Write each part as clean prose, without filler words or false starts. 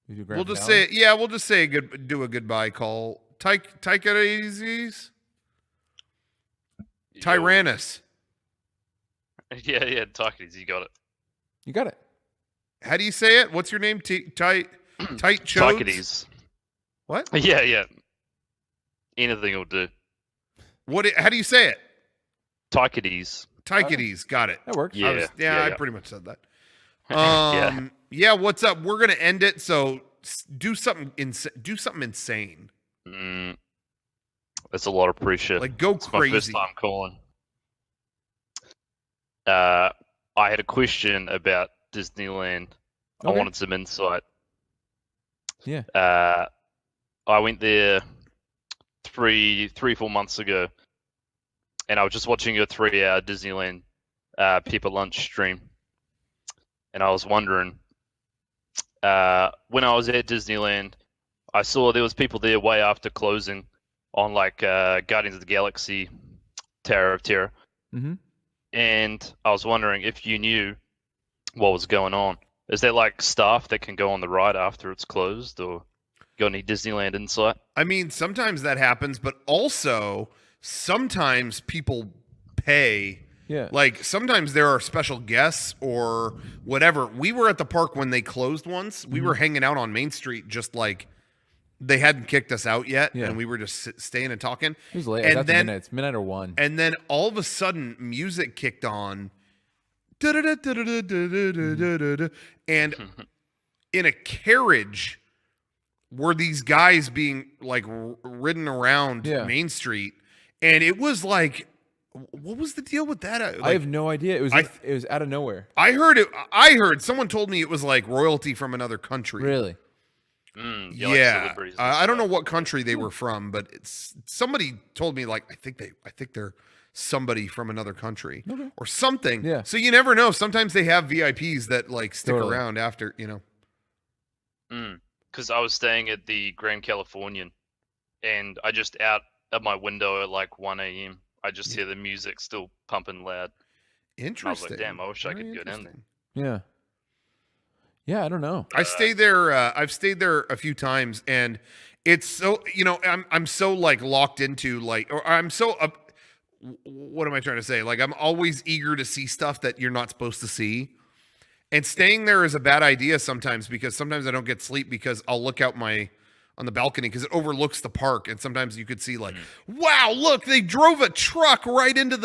We'll just say, we'll just say do a goodbye call. Tychades? Tyrannus. Yeah, Tychades, you got it. You got it. How do you say it? What's your name? Tychades. What? Yeah. Anything will do. How do you say it? Tychades. Tychades, got it. That works. Yeah, I pretty much said that. Yeah, what's up? We're gonna end it. So do something insane. That's a lot of pressure. Like go it's crazy. My first time calling. I had a question about Disneyland. Okay. I wanted some insight. Yeah. I went there 4 months ago, and I was just watching your 3-hour Disneyland Pepper Lunch stream, and I was wondering, when I was at Disneyland, I saw there was people there way after closing on like Guardians of the Galaxy, Tower of Terror, and I was wondering if you knew what was going on. Is there like staff that can go on the ride after it's closed, or got any Disneyland insight? I mean, sometimes that happens, but also sometimes people pay. Yeah. Like sometimes there are special guests or whatever. We were at the park when they closed once. We were hanging out on Main Street, just like they hadn't kicked us out yet, and we were just staying and talking. It was late. And then it's midnight or 1. And then all of a sudden, music kicked on. And in a carriage were these guys being like ridden around Main Street, and it was like, what was the deal with that? I have no idea. It was out of nowhere. I heard someone told me it was like royalty from another country. Really? Yeah. Like I don't know what country they were from, but somebody told me like I think they're somebody from another country or something. Yeah. So you never know. Sometimes they have VIPs that like stick around after, you know. Because I was staying at the Grand Californian, and I just out at my window at like 1 a.m. I just hear the music still pumping loud. Interesting. And I was like, damn, I wish I could go down there. Yeah. Yeah, I don't know. I stayed there. I've stayed there a few times, and it's so, you know, I'm so like locked into like, or I'm so what am I trying to say? Like I'm always eager to see stuff that you're not supposed to see, and staying there is a bad idea sometimes because sometimes I don't get sleep because I'll look out on the balcony because it overlooks the park, and sometimes you could see like, wow, look, they drove a truck right into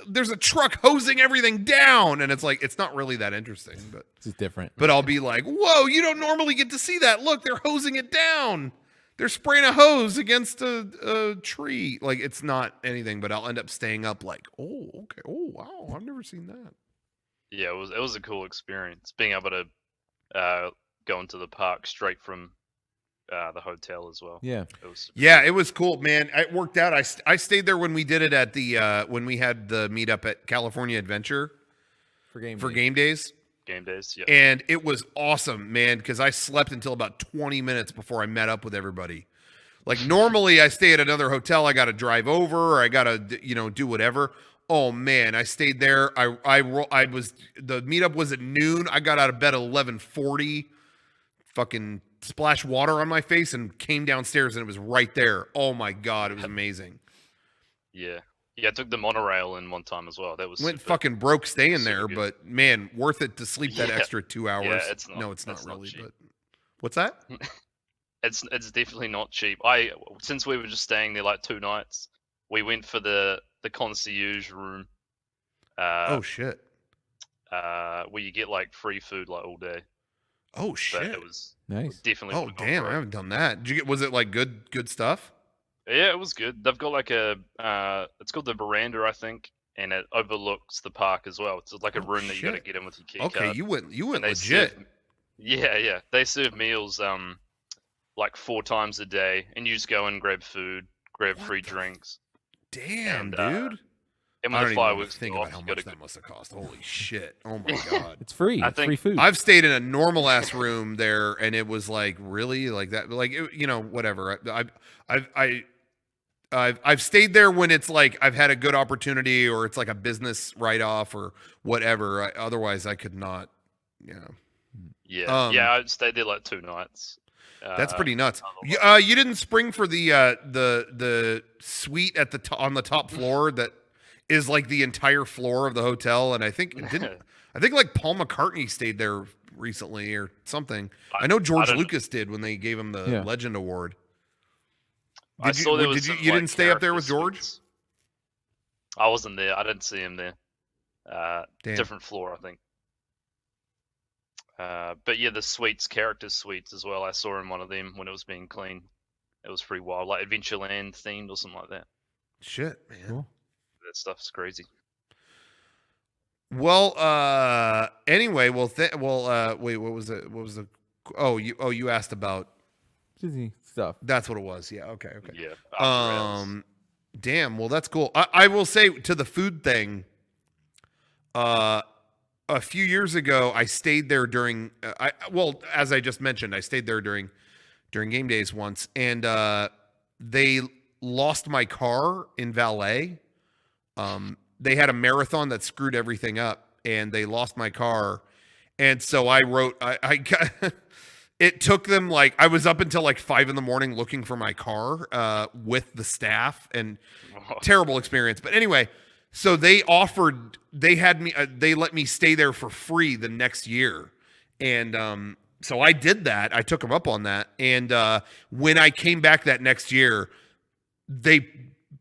there's a truck hosing everything down, and it's like it's not really that interesting, but it's different. But I'll be like, whoa, you don't normally get to see that. Look, they're hosing it down. They're spraying a hose against a tree. Like it's not anything, but I'll end up staying up like, oh, okay, oh wow, I've never seen that. Yeah, it was a cool experience being able to go into the park straight from the hotel as well. Yeah, it was cool, man. It worked out. I stayed there when we did it at the when we had the meetup at California Adventure for game days. Game days, yeah. And it was awesome, man, because I slept until about 20 minutes before I met up with everybody. Like normally, I stay at another hotel. I got to drive over, or I got to do whatever. Oh man, I stayed there. I was the meetup was at noon. I got out of bed at 11:40. Fucking splashed water on my face and came downstairs and it was right there. Oh my god, it was amazing. Yeah, I took the monorail in one time as well. That was fucking broke staying there, good. But man, worth it to sleep that extra 2 hours. Yeah, it's not really. Not but what's that? It's definitely not cheap. Since we were just staying there like 2 nights, we went for the concierge room. Oh shit. Where you get like free food like all day. Oh shit! But it was nice. Definitely. Oh damn! I haven't done that. Did you get? Was it like good stuff? Yeah, it was good. They've got like it's called the veranda, I think, and it overlooks the park as well. It's like a room that you got to get in with your key card. Okay, you went legit. Yeah. They serve meals like 4 times a day, and you just go and grab food, grab free drinks. Damn, dude. And when the fireworks think go about off, how much that must have cost. Holy shit! Oh my god, it's free. It's free food. I've stayed in a normal ass room there, and it was like really like that. Like whatever. I've stayed there when it's like I've had a good opportunity, or it's like a business write off or whatever. Otherwise, I could not. Yeah. I stayed there like 2 nights. That's pretty nuts. You didn't spring for the suite at the on the top floor that is like the entire floor of the hotel, and I think like Paul McCartney stayed there recently or something. I know George Lucas did when they gave him the Legend Award. You didn't stay up there with George? Suites. I wasn't there. I didn't see him there. Different floor, I think. But yeah, the suites, character suites as well. I saw in one of them when it was being cleaned. It was pretty wild, like Adventureland themed or something like that. Shit, man. Cool. That stuff's crazy. Well, anyway, wait, what was it? What was the? You asked about Disney stuff. That's what it was. Yeah. Okay. Yeah. Damn. Well, that's cool. I will say to the food thing. A few years ago, I stayed there during. As I just mentioned, I stayed there during game days once, and they lost my car in valet. They had a marathon that screwed everything up, and they lost my car, and so I wrote. I got. It took them I was up until 5 a.m. looking for my car with the staff, and terrible experience. But anyway. So they let me stay there for free the next year. And so I did that. I took them up on that. And when I came back that next year, they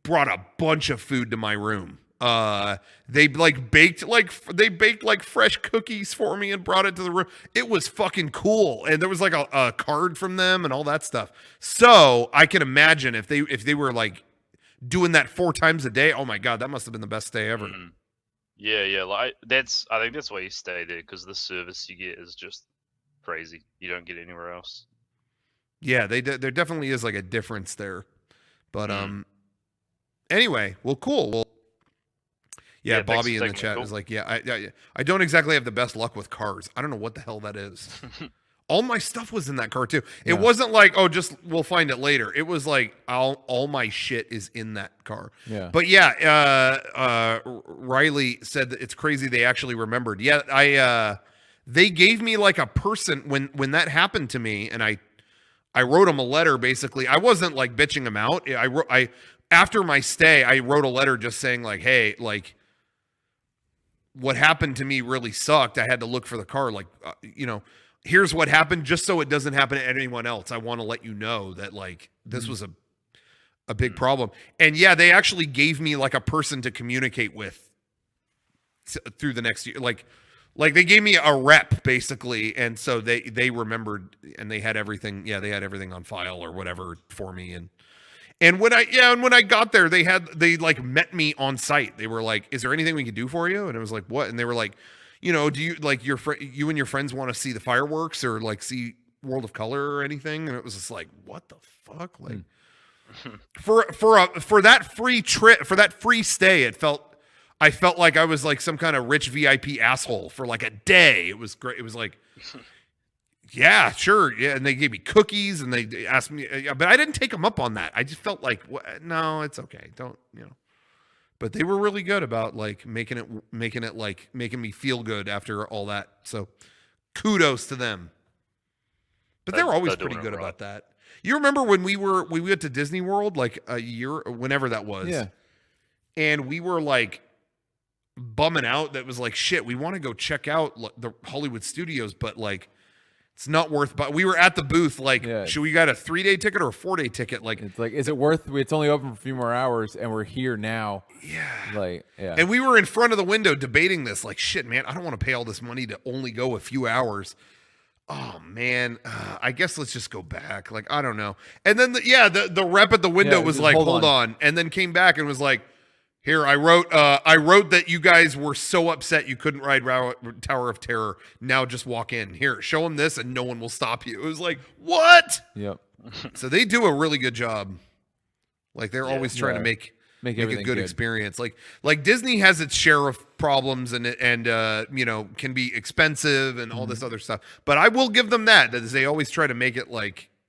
brought a bunch of food to my room. They baked fresh cookies for me and brought it to the room. It was fucking cool. And there was a card from them and all that stuff. So I can imagine if they were doing that 4 times a day. Oh my God, that must have been the best day ever. Mm-hmm. Yeah. I think that's why you stay there, because the service you get is just crazy. You don't get anywhere else. Yeah, there definitely is a difference there. But anyway, well, cool. Well, yeah, Bobby in the chat is I don't exactly have the best luck with cars. I don't know what the hell that is. All my stuff was in that car too. It wasn't we'll find it later. It was all my shit is in that car. Yeah. But Riley said that it's crazy they actually remembered. Yeah, they gave me a person when that happened to me, and I wrote them a letter basically. I wasn't bitching them out. After my stay, I wrote a letter just saying hey, what happened to me really sucked. I had to look for the car, here's what happened, just so it doesn't happen to anyone else. I want to let you know that this was a big problem. And yeah, they actually gave me a person to communicate with through the next year. They gave me a rep basically. And so they remembered, and they had everything. Yeah. They had everything on file or whatever for me. And when I got there, they met me on site. They were like, "Is there anything we can do for you?" And I was like, "What?" And they were like, do you you and your friends want to see the fireworks or see World of Color or anything? And it was just what the fuck? For that free trip, for that free stay, I felt like I was some kind of rich VIP asshole for a day. It was great. It was yeah, sure. Yeah. And they gave me cookies, and they asked me, but I didn't take them up on that. I just felt no, it's okay. Don't, But they were really good about making me feel good after all that. So kudos to them. But they're always pretty good about that. You remember when we went to Disney World a year, whenever that was. Yeah. And we were bumming out that was shit, we want to go check out the Hollywood Studios, but it's not worth, but we were at the booth should we got a 3-day ticket or a 4-day ticket? It's is it worth, it's only open for a few more hours and we're here now. Yeah. And we were in front of the window debating this shit, man, I don't want to pay all this money to only go a few hours. Oh man, I guess let's just go back. I don't know. And then the rep at the window was hold on. And then came back and was here, I wrote that you guys were so upset you couldn't ride Tower of Terror. Now just walk in. Here, show them this and no one will stop you. It was what? Yep. So they do a really good job. They're always trying to make a good experience. Disney has its share of problems and can be expensive and all this other stuff. But I will give them that they always try to make it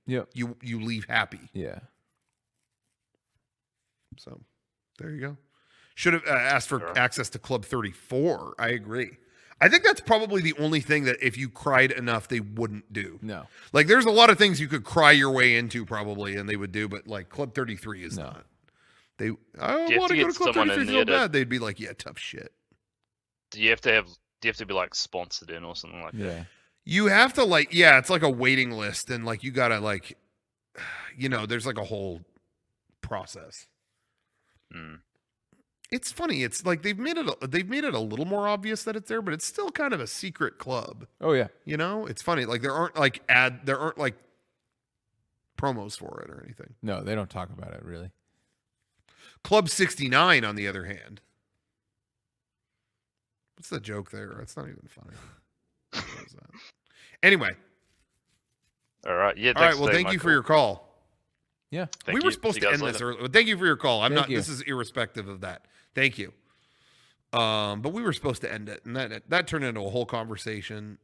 you leave happy. Yeah. So there you go. Should have asked for access to Club 34. I agree. I think that's probably the only thing that if you cried enough, they wouldn't do. No. Like, there's a lot of things you could cry your way into probably, and they would do, but like Club 33 is not. I you have want to to go get to Club someone 33 in so there to- bad. They'd be like, yeah, tough shit. Do you have to be like sponsored in or something like that? Yeah. You have to like, yeah, it's like a waiting list, and like you gotta like, there's like a whole process. Mm. It's funny. It's like they've made it a little more obvious that it's there, but it's still kind of a secret club. Oh yeah. It's funny. Like there aren't like promos for it or anything. No, they don't talk about it really. Club 69, on the other hand. What's the joke there? It's not even funny. What is that? Anyway. All right. Yeah. All right. Well, thank you for your call. Yeah. Thank we were you. supposed See to you end guys this later. early. Thank you for your call. Thank you. This is irrespective of that. Thank you. But we were supposed to end it, and that turned into a whole conversation.